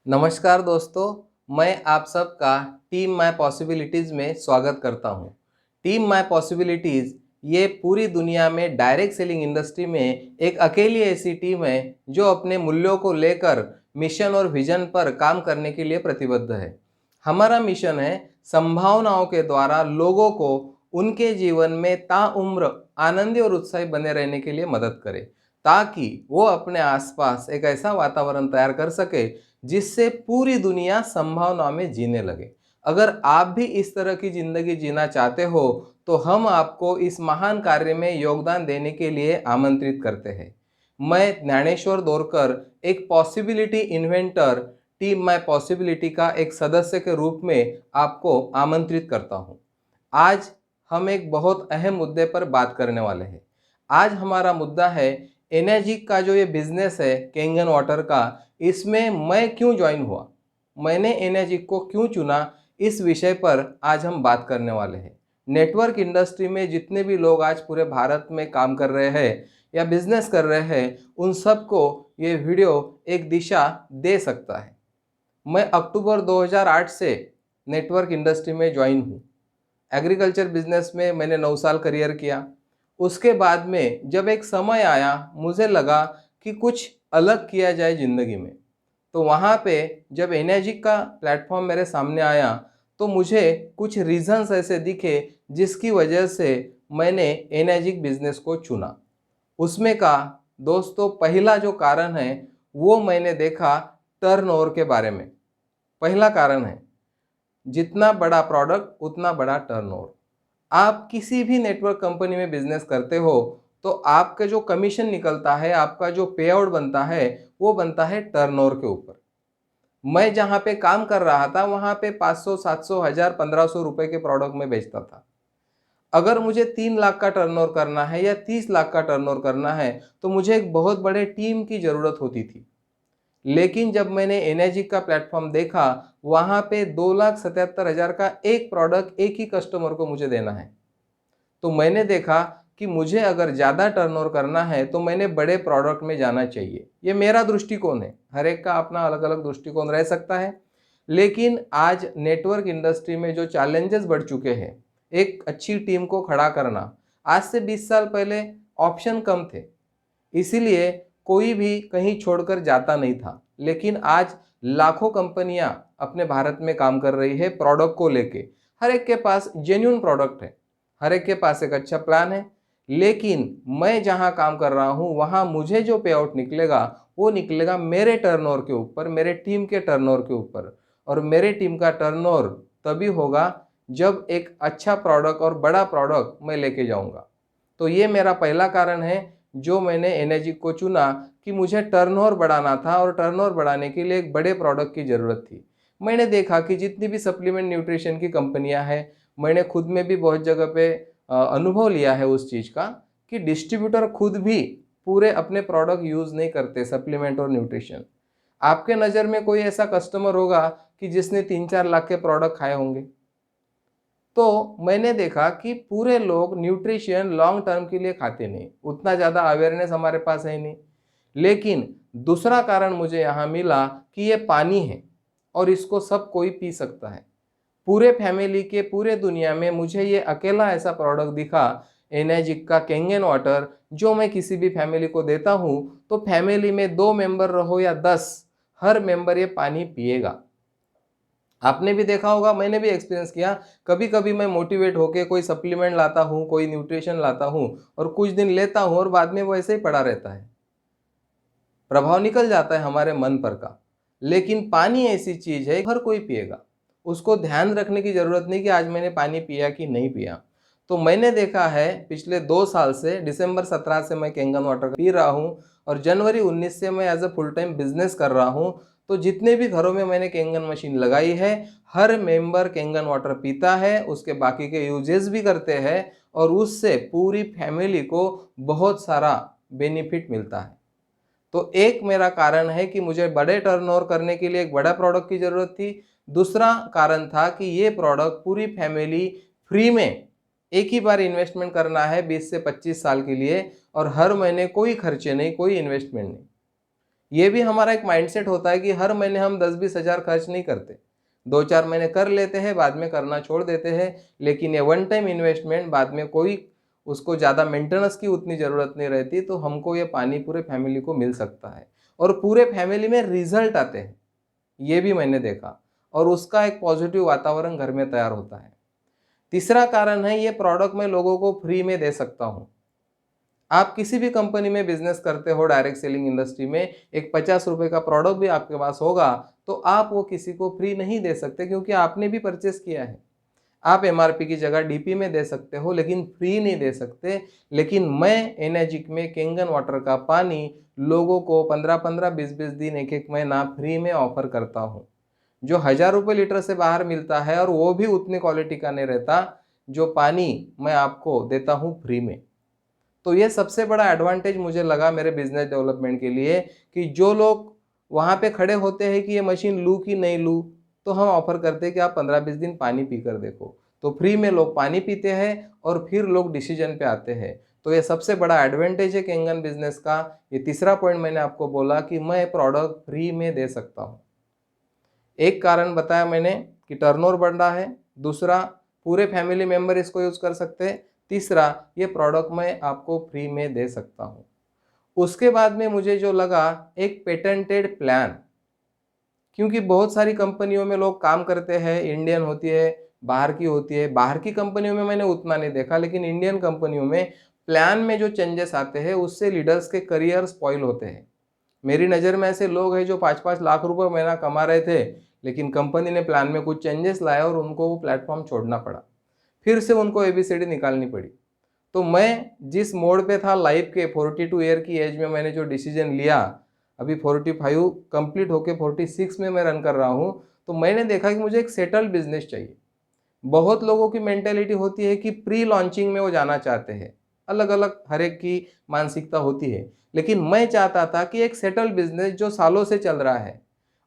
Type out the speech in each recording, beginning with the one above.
नमस्कार दोस्तों, मैं आप सबका टीम माय पॉसिबिलिटीज़ में स्वागत करता हूं। टीम माय पॉसिबिलिटीज़ ये पूरी दुनिया में डायरेक्ट सेलिंग इंडस्ट्री में एक अकेली ऐसी टीम है जो अपने मूल्यों को लेकर मिशन और विजन पर काम करने के लिए प्रतिबद्ध है। हमारा मिशन है संभावनाओं के द्वारा लोगों को उनके जीवन में ताउम्र आनंदी और उत्साही बने रहने के लिए मदद करें, ताकि वो अपने आसपास एक ऐसा वातावरण तैयार कर सके जिससे पूरी दुनिया संभावना में जीने लगे। अगर आप भी इस तरह की जिंदगी जीना चाहते हो तो हम आपको इस महान कार्य में योगदान देने के लिए आमंत्रित करते हैं। मैं ज्ञानेश्वर दोरकर, एक possibility inventor, team my possibility का एक सदस्य के रूप में आपको आमंत्रित करता हूं। आज हम एक बहुत अहम मुद्दे पर बात करने वाले हैं। आज हमारा मुद्दा है एनर्जी का जो ये बिजनेस है केंगन वाटर का, इसमें मैं क्यों ज्वाइन हुआ, मैंने एनर्जी को क्यों चुना, इस विषय पर आज हम बात करने वाले हैं। नेटवर्क इंडस्ट्री में जितने भी लोग आज पूरे भारत में काम कर रहे हैं या बिजनेस कर रहे हैं, उन सबको ये वीडियो एक दिशा दे सकता है। मैं अक्टूबर 2008 से नेटवर्क इंडस्ट्री में ज्वाइन हूँ। एग्रीकल्चर बिजनेस में मैंने 9 साल करियर किया। उसके बाद में जब एक समय आया, मुझे लगा कि कुछ अलग किया जाए ज़िंदगी में, तो वहाँ पे जब एनर्जी का प्लेटफॉर्म मेरे सामने आया तो मुझे कुछ रीजंस ऐसे दिखे जिसकी वजह से मैंने एनर्जी बिजनेस को चुना। उसमें का दोस्तों पहला जो कारण है वो मैंने देखा टर्नओवर के बारे में। पहला कारण है जितना बड़ा प्रोडक्ट उतना बड़ा टर्नओवर। आप किसी भी नेटवर्क कंपनी में बिजनेस करते हो तो आपका जो कमीशन निकलता है, आपका जो पे आउट बनता है, वो बनता है टर्नओवर के ऊपर। मैं जहाँ पे काम कर रहा था वहाँ पे 500, 700, 1000, 1500 रुपए के प्रोडक्ट में बेचता था। अगर मुझे 3 लाख का टर्नओवर करना है या 30 लाख का टर्नओवर करना है तो मुझे एक बहुत बड़े टीम की ज़रूरत होती थी। लेकिन जब मैंने एनर्जी का प्लेटफॉर्म देखा, वहाँ पे 2,77,000 का एक प्रोडक्ट एक ही कस्टमर को मुझे देना है। तो मैंने देखा कि मुझे अगर ज़्यादा टर्नओवर करना है तो मैंने बड़े प्रोडक्ट में जाना चाहिए। ये मेरा दृष्टिकोण है, हर एक का अपना अलग अलग दृष्टिकोण रह सकता है। लेकिन आज नेटवर्क इंडस्ट्री में जो चैलेंजेस बढ़ चुके हैं, एक अच्छी टीम को खड़ा करना, आज से 20 साल पहले ऑप्शन कम थे, इसीलिए कोई भी कहीं छोड़कर जाता नहीं था। लेकिन आज लाखों कंपनियां अपने भारत में काम कर रही है प्रोडक्ट को लेके। हर एक के पास जेन्युइन प्रोडक्ट है, हर एक के पास एक अच्छा प्लान है। लेकिन मैं जहां काम कर रहा हूं वहां मुझे जो पे आउट निकलेगा वो निकलेगा मेरे टर्नओवर के ऊपर, मेरे टीम के टर्नओवर के ऊपर। और मेरे टीम का टर्नओवर तभी होगा जब एक अच्छा प्रोडक्ट और बड़ा प्रोडक्ट मैं लेके जाऊंगा। तो ये मेरा पहला कारण है जो मैंने एनर्जी को चुना कि मुझे टर्नओवर बढ़ाना था और टर्नओवर बढ़ाने के लिए एक बड़े प्रोडक्ट की ज़रूरत थी। मैंने देखा कि जितनी भी सप्लीमेंट न्यूट्रिशन की कंपनियां हैं, मैंने खुद में भी बहुत जगह पे अनुभव लिया है उस चीज़ का कि डिस्ट्रीब्यूटर खुद भी पूरे अपने प्रोडक्ट यूज़ नहीं करते सप्लीमेंट और न्यूट्रिशन। आपके नज़र में कोई ऐसा कस्टमर होगा कि जिसने 3-4 लाख के प्रोडक्ट खाए होंगे? तो मैंने देखा कि पूरे लोग न्यूट्रिशन लॉन्ग टर्म के लिए खाते नहीं, उतना ज़्यादा अवेयरनेस हमारे पास है नहीं। लेकिन दूसरा कारण मुझे यहाँ मिला कि ये पानी है और इसको सब कोई पी सकता है। पूरे फैमिली के पूरे दुनिया में मुझे ये अकेला ऐसा प्रोडक्ट दिखा एनर्जिक का केंगन वाटर, जो मैं किसी भी फैमिली को देता हूँ तो फैमिली में 2 मेंबर रहो या 10, हर मेंबर ये पानी पिएगा। आपने भी देखा होगा, मैंने भी एक्सपीरियंस किया। कभी कभी मैं मोटिवेट होके कोई सप्लीमेंट लाता हूँ, कोई न्यूट्रिशन लाता हूँ और कुछ दिन लेता हूँ और बाद में वो ऐसे ही पड़ा रहता है, प्रभाव निकल जाता है हमारे मन पर का। लेकिन पानी ऐसी चीज़ है हर कोई पिएगा, उसको ध्यान रखने की ज़रूरत नहीं कि आज मैंने पानी पिया कि नहीं पिया। तो मैंने देखा है पिछले 2 साल से, दिसंबर 17 से मैं केंगन वाटर पी रहा हूँ और जनवरी 19 से मैं as a full time business कर रहा हूँ। तो जितने भी घरों में मैंने केंगन मशीन लगाई है, हर मेंबर केंगन वाटर पीता है, उसके बाकी के यूजेस भी करते हैं और उससे पूरी फैमिली को बहुत सारा बेनिफिट मिलता है। तो एक मेरा कारण है कि मुझे बड़े टर्नओवर करने के लिए एक बड़ा प्रोडक्ट की ज़रूरत थी। दूसरा कारण था कि ये प्रोडक्ट पूरी फैमिली फ्री में एक ही बार इन्वेस्टमेंट करना है 20 से 25 साल के लिए, और हर महीने कोई खर्चे नहीं, कोई इन्वेस्टमेंट नहीं। ये भी हमारा एक माइंडसेट होता है कि हर महीने हम 10-20 हज़ार खर्च नहीं करते, 2-4 महीने कर लेते हैं, बाद में करना छोड़ देते हैं। लेकिन ये वन टाइम इन्वेस्टमेंट, बाद में कोई उसको ज़्यादा मेंटेनेंस की उतनी ज़रूरत नहीं रहती, तो हमको ये पानी पूरे फैमिली को मिल सकता है और पूरे फैमिली में रिजल्ट आते हैं, ये भी मैंने देखा, और उसका एक पॉजिटिव वातावरण घर में तैयार होता है। तीसरा कारण है, ये प्रोडक्ट मैं लोगों को फ्री में दे सकता हूँ। आप किसी भी कंपनी में बिजनेस करते हो, डायरेक्ट सेलिंग इंडस्ट्री में, एक 50 रुपए का प्रोडक्ट भी आपके पास होगा तो आप वो किसी को फ्री नहीं दे सकते, क्योंकि आपने भी परचेस किया है। आप एमआरपी की जगह डीपी में दे सकते हो, लेकिन फ्री नहीं दे सकते। लेकिन मैं एनर्जिक में कैंगन वाटर का पानी लोगों को 15-15, 20-20 दिन, एक एक महीना फ्री में ऑफर करता हूँ, जो 1000 रुपये लीटर से बाहर मिलता है, और वो भी उतनी क्वालिटी का नहीं रहता जो पानी मैं आपको देता हूँ फ्री में। तो ये सबसे बड़ा एडवांटेज मुझे लगा मेरे बिजनेस डेवलपमेंट के लिए, कि जो लोग वहाँ पे खड़े होते हैं कि ये मशीन लूँ कि नहीं लूँ, तो हम ऑफर करते हैं कि आप 15-20 दिन पानी पीकर देखो। तो फ्री में लोग पानी पीते हैं और फिर लोग डिसीजन पे आते हैं। तो ये सबसे बड़ा एडवांटेज है कैंगन बिजनेस का। ये तीसरा पॉइंट मैंने आपको बोला कि मैं प्रोडक्ट फ्री में दे सकता हूँ। एक कारण बताया मैंने कि टर्नओवर बढ़ रहा है, दूसरा पूरे फैमिली मेंबर इसको यूज़ कर सकते हैं, तीसरा ये प्रोडक्ट मैं आपको फ्री में दे सकता हूँ। उसके बाद में मुझे जो लगा, एक पेटेंटेड प्लान, क्योंकि बहुत सारी कंपनियों में लोग काम करते हैं, इंडियन होती है, बाहर की होती है। बाहर की कंपनियों में मैंने उतना नहीं देखा, लेकिन इंडियन कंपनियों में प्लान में जो चेंजेस आते हैं उससे लीडर्स के करियर स्पॉइल होते हैं। मेरी नज़र में ऐसे लोग हैं जो 5-5 लाख रुपए महीना कमा रहे थे, लेकिन कंपनी ने प्लान में कुछ चेंजेस लाया और उनको वो प्लेटफॉर्म छोड़ना पड़ा, फिर से उनको एबीसीडी निकालनी पड़ी। तो मैं जिस मोड पे था लाइफ के, 42 ईयर की एज में मैंने जो डिसीजन लिया, अभी 45 कंप्लीट होके 46 में मैं रन कर रहा हूँ, तो मैंने देखा कि मुझे एक सेटल्ड बिजनेस चाहिए। बहुत लोगों की मेंटेलिटी होती है कि प्री लॉन्चिंग में वो जाना चाहते हैं, अलग अलग हर एक की मानसिकता होती है, लेकिन मैं चाहता था कि एक सेटल्ड बिजनेस जो सालों से चल रहा है,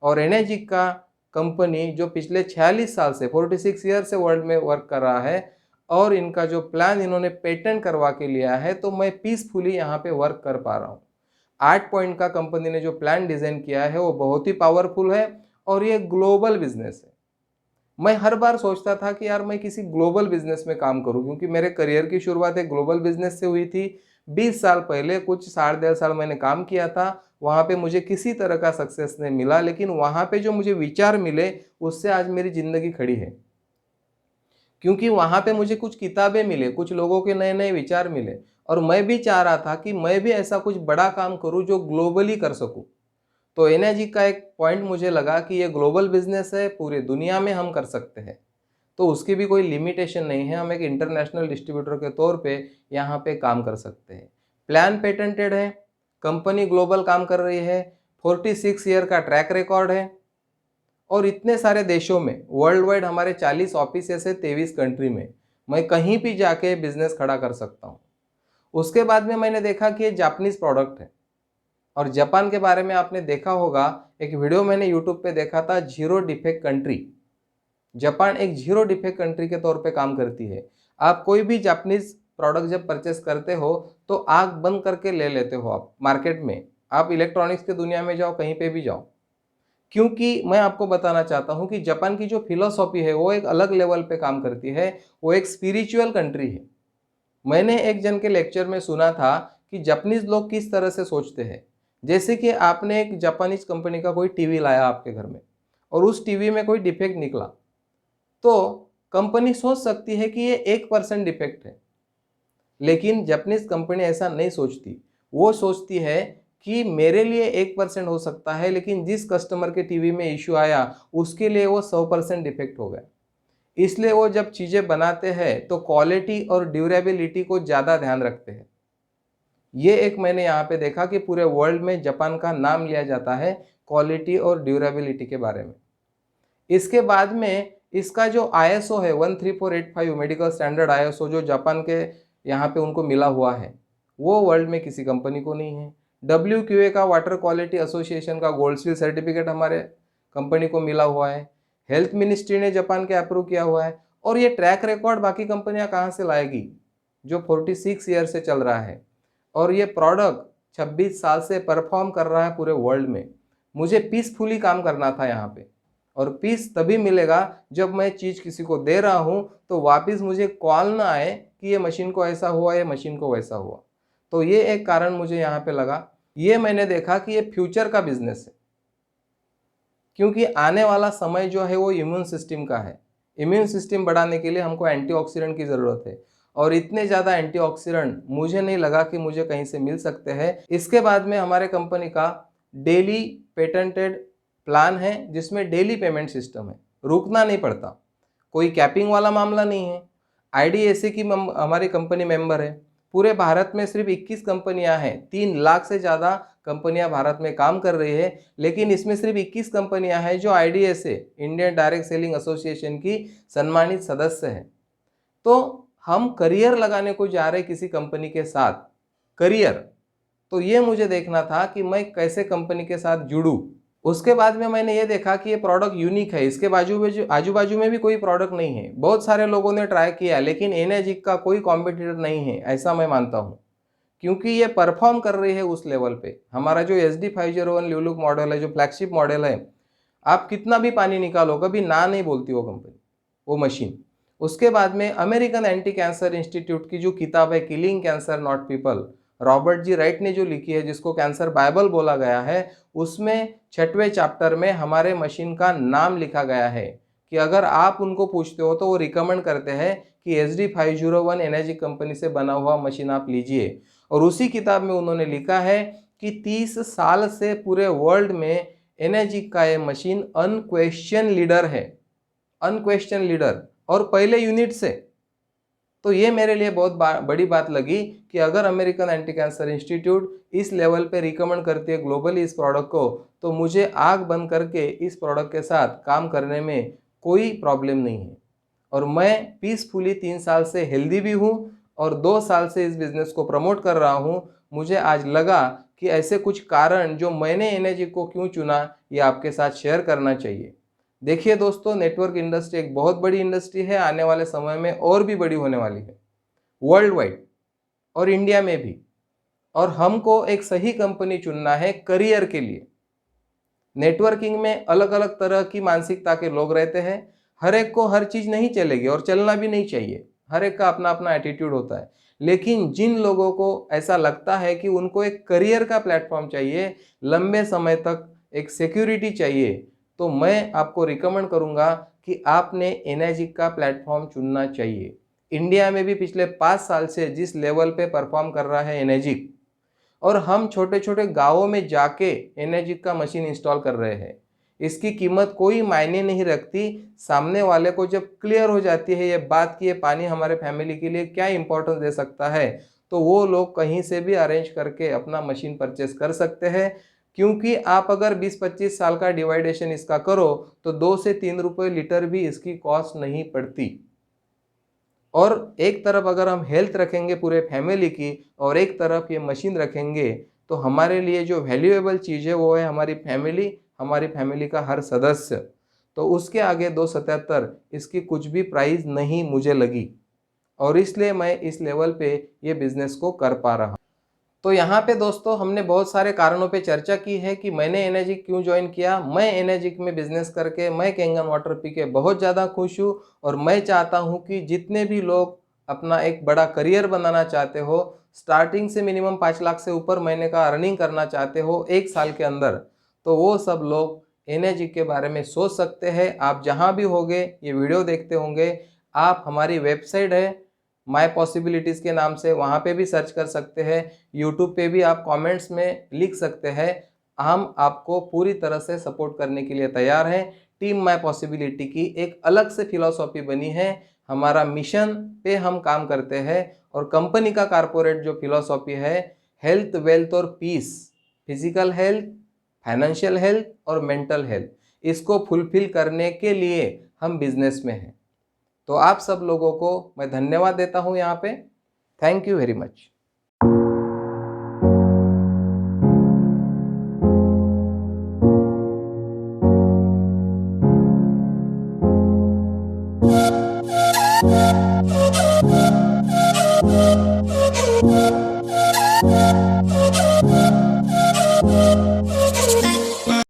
और एनर्जिक का कंपनी जो पिछले 46 साल से, 46 ईयर से वर्ल्ड में वर्क कर रहा है, और इनका जो प्लान इन्होंने पेटेंट करवा के लिया है, तो मैं पीसफुली यहाँ पे वर्क कर पा रहा हूँ। 8 पॉइंट का कंपनी ने जो प्लान डिजाइन किया है वो बहुत ही पावरफुल है, और ये ग्लोबल बिजनेस है। मैं हर बार सोचता था कि यार मैं किसी ग्लोबल बिजनेस में काम करूं, क्योंकि मेरे करियर की शुरुआत एक ग्लोबल बिजनेस से हुई थी। 20 साल पहले कुछ 1.5 साल मैंने काम किया था, वहाँ पे मुझे किसी तरह का सक्सेस नहीं मिला, लेकिन वहाँ पे जो मुझे विचार मिले उससे आज मेरी ज़िंदगी खड़ी है। क्योंकि वहाँ पे मुझे कुछ किताबें मिले, कुछ लोगों के नए नए विचार मिले, और मैं भी चाह रहा था कि मैं भी ऐसा कुछ बड़ा काम करूँ जो ग्लोबली कर सकूँ। तो एनर्जी का एक पॉइंट मुझे लगा कि ये ग्लोबल बिजनेस है, पूरी दुनिया में हम कर सकते हैं, तो उसकी भी कोई लिमिटेशन नहीं है, हम एक इंटरनेशनल डिस्ट्रीब्यूटर के तौर पे यहाँ पे काम कर सकते हैं। प्लान पेटेंटेड है, कंपनी ग्लोबल काम कर रही है, 46 ईयर का ट्रैक रिकॉर्ड है, और इतने सारे देशों में वर्ल्ड वाइड हमारे 40 ऑफिस है 23 कंट्री में, मैं कहीं भी जाके बिजनेस खड़ा कर सकता हूँ। उसके बाद में मैंने देखा कि ये जापानीज प्रोडक्ट है, और जापान के बारे में आपने देखा होगा, एक वीडियो मैंने यूट्यूब पे देखा था, जीरो डिफेक्ट कंट्री। जापान एक जीरो डिफेक्ट कंट्री के तौर पे काम करती है। आप कोई भी जापानीज प्रोडक्ट जब परचेस करते हो तो आंख बंद करके ले लेते हो। आप मार्केट में, आप इलेक्ट्रॉनिक्स की दुनिया में जाओ, कहीं पे भी जाओ, क्योंकि मैं आपको बताना चाहता हूं कि जापान की जो फिलोसॉफी है वो एक अलग लेवल पे काम करती है, वो एक स्पिरिचुअल कंट्री है। मैंने एक जन के लेक्चर में सुना था कि जापानीज लोग किस तरह से सोचते हैं। जैसे कि आपने एक जापानीज कंपनी का कोई टीवी लाया आपके घर में, और उस टीवी में कोई डिफेक्ट निकला, तो कंपनी सोच सकती है कि ये 1% डिफेक्ट है, लेकिन जापानीज कंपनी ऐसा नहीं सोचती। वो सोचती है कि मेरे लिए 1% हो सकता है, लेकिन जिस कस्टमर के टीवी में इश्यू आया उसके लिए वो 100% डिफेक्ट हो गया। इसलिए वो जब चीज़ें बनाते हैं तो क्वालिटी और ड्यूरेबिलिटी को ज़्यादा ध्यान रखते हैं। ये एक मैंने यहाँ पे देखा कि पूरे वर्ल्ड में जापान का नाम लिया जाता है क्वालिटी और ड्यूरेबिलिटी के बारे में। इसके बाद में इसका जो आईएसओ है 13485 मेडिकल स्टैंडर्ड आईएसओ, जो जापान के यहाँ पे उनको मिला हुआ है, वो वर्ल्ड में किसी कंपनी को नहीं है। WQA का, वाटर क्वालिटी एसोसिएशन का गोल्ड स्टील सर्टिफिकेट हमारे कंपनी को मिला हुआ है। हेल्थ मिनिस्ट्री ने जापान के अप्रूव किया हुआ है, और ये ट्रैक रिकॉर्ड बाकी कंपनियां कहाँ से लाएगी जो 46 ईयर से चल रहा है, और ये प्रोडक्ट 26 साल से परफॉर्म कर रहा है पूरे वर्ल्ड में। मुझे पीसफुली काम करना था यहाँ पे, और पीस तभी मिलेगा जब मैं चीज़ किसी को दे रहा हूँ तो वापस मुझे कॉल ना आए कि ये मशीन को ऐसा हुआ, ये मशीन को वैसा हुआ। तो ये एक कारण मुझे यहाँ पे लगा। ये मैंने देखा कि ये फ्यूचर का बिजनेस है, क्योंकि आने वाला समय जो है वो इम्यून सिस्टम का है। इम्यून सिस्टम बढ़ाने के लिए हमको एंटीऑक्सीडेंट की ज़रूरत है, और इतने ज़्यादा एंटीऑक्सीडेंट मुझे नहीं लगा कि मुझे कहीं से मिल सकते हैं। इसके बाद में हमारे कंपनी का डेली पेटेंटेड प्लान है, जिसमें डेली पेमेंट सिस्टम है, रुकना नहीं पड़ता, कोई कैपिंग वाला मामला नहीं है। IDSA की हमारी कंपनी मेंबर है। पूरे भारत में सिर्फ 21 कंपनियां हैं, 3 लाख से ज़्यादा कंपनियां भारत में काम कर रही है, लेकिन इसमें सिर्फ 21 कंपनियां हैं जो IDSA Indian direct selling association की सम्मानित सदस्य हैं। तो हम करियर लगाने को जा रहे किसी कंपनी के साथ, करियर, तो ये मुझे देखना था कि मैं कैसे कंपनी के साथ जुड़ूं। उसके बाद में मैंने ये देखा कि ये प्रोडक्ट यूनिक है, इसके आजू बाजू में भी कोई प्रोडक्ट नहीं है। बहुत सारे लोगों ने ट्राई किया, लेकिन एनर्जिक का कोई कॉम्पिटिटर नहीं है, ऐसा मैं मानता हूँ, क्योंकि ये परफॉर्म कर रही है उस लेवल पे। हमारा जो SD501 ल्यूलुक मॉडल है, जो फ्लैगशिप मॉडल है, आप कितना भी पानी निकालो कभी ना नहीं बोलती वो कंपनी, वो मशीन। उसके बाद में अमेरिकन एंटी कैंसर इंस्टीट्यूट की जो किताब है killing cancer not people, Robert G Wright ने जो लिखी है, जिसको कैंसर बाइबल बोला गया है, उसमें 6वें चैप्टर में हमारे मशीन का नाम लिखा गया है कि अगर आप उनको पूछते हो तो वो रिकमेंड करते हैं कि SD501 एनर्जिक कंपनी से बना हुआ मशीन आप लीजिए। और उसी किताब में उन्होंने लिखा है कि 30 साल से पूरे वर्ल्ड में एनर्जिक का ये मशीन अनक्वेश्चन लीडर है, अनक्वेश्चन लीडर, और पहले यूनिट से। तो ये मेरे लिए बहुत बड़ी बात लगी कि अगर अमेरिकन एंटी कैंसर इंस्टीट्यूट इस लेवल पे रिकमेंड करती है ग्लोबली इस प्रोडक्ट को, तो मुझे आग बंद करके इस प्रोडक्ट के साथ काम करने में कोई प्रॉब्लम नहीं है। और मैं पीसफुली 3 साल से हेल्दी भी हूँ, और 2 साल से इस बिज़नेस को प्रमोट कर रहा हूँ। मुझे आज लगा कि ऐसे कुछ कारण जो मैंने एनर्जी को क्यों चुना, ये आपके साथ शेयर करना चाहिए। देखिए दोस्तों, नेटवर्क इंडस्ट्री एक बहुत बड़ी इंडस्ट्री है, आने वाले समय में और भी बड़ी होने वाली है, वर्ल्ड वाइड और इंडिया में भी। और हमको एक सही कंपनी चुनना है करियर के लिए। नेटवर्किंग में अलग अलग तरह की मानसिकता के लोग रहते हैं, हर एक को हर चीज़ नहीं चलेगी और चलना भी नहीं चाहिए, हर एक का अपना अपना एटीट्यूड होता है। लेकिन जिन लोगों को ऐसा लगता है कि उनको एक करियर का प्लेटफॉर्म चाहिए, लंबे समय तक एक सिक्योरिटी चाहिए, तो मैं आपको रिकमेंड करूंगा कि आपने एनर्जिक का प्लेटफॉर्म चुनना चाहिए। इंडिया में भी पिछले 5 साल से जिस लेवल पे परफॉर्म कर रहा है एनर्जिक, और हम छोटे छोटे गांवों में जाके एनर्जिक का मशीन इंस्टॉल कर रहे हैं, इसकी कीमत कोई मायने नहीं रखती। सामने वाले को जब क्लियर हो जाती है ये बात कि ये पानी हमारे फैमिली के लिए क्या इंपॉर्टेंस दे सकता है, तो वो लोग कहीं से भी अरेंज करके अपना मशीन परचेस कर सकते हैं। क्योंकि आप अगर 20-25 साल का डिवाइडेशन इसका करो तो 2 से 3 रुपये लीटर भी इसकी कॉस्ट नहीं पड़ती। और एक तरफ अगर हम हेल्थ रखेंगे पूरे फैमिली की, और एक तरफ ये मशीन रखेंगे, तो हमारे लिए जो वैल्यूएबल चीज़ है वो है हमारी फैमिली, हमारी फैमिली का हर सदस्य। तो उसके आगे 277 इसकी कुछ भी प्राइस नहीं मुझे लगी, और इसलिए मैं इस लेवल पे ये बिज़नेस को कर पा रहा हूँ। तो यहाँ पे दोस्तों हमने बहुत सारे कारणों पे चर्चा की है कि मैंने एनर्जिक क्यों ज्वाइन किया। मैं एनर्जिक में बिजनेस करके, मैं कैंगन वाटर पी के बहुत ज़्यादा खुश हूँ, और मैं चाहता हूँ कि जितने भी लोग अपना एक बड़ा करियर बनाना चाहते हो, स्टार्टिंग से मिनिमम 5 लाख से ऊपर महीने का अर्निंग करना चाहते हो 1 साल के अंदर, तो वो सब लोग एनर्जिक के बारे में सोच सकते हैं। आप जहाँ भी होंगे, ये वीडियो देखते होंगे, आप हमारी वेबसाइट है माई पॉसिबिलिटीज़ के नाम से, वहाँ पे भी सर्च कर सकते हैं। यूट्यूब पे भी आप कमेंट्स में लिख सकते हैं। हम आपको पूरी तरह से सपोर्ट करने के लिए तैयार हैं। टीम माई पॉसिबिलिटी की एक अलग से फिलॉसफी बनी है, हमारा मिशन पे हम काम करते हैं, और कंपनी का कारपोरेट जो फिलॉसफी है, हेल्थ, वेल्थ और peace, physical health, financial health और मेंटल हेल्थ, इसको फुलफिल करने के लिए हम बिजनेस में हैं। तो आप सब लोगों को मैं धन्यवाद देता हूं यहाँ पे। Thank you very much. है।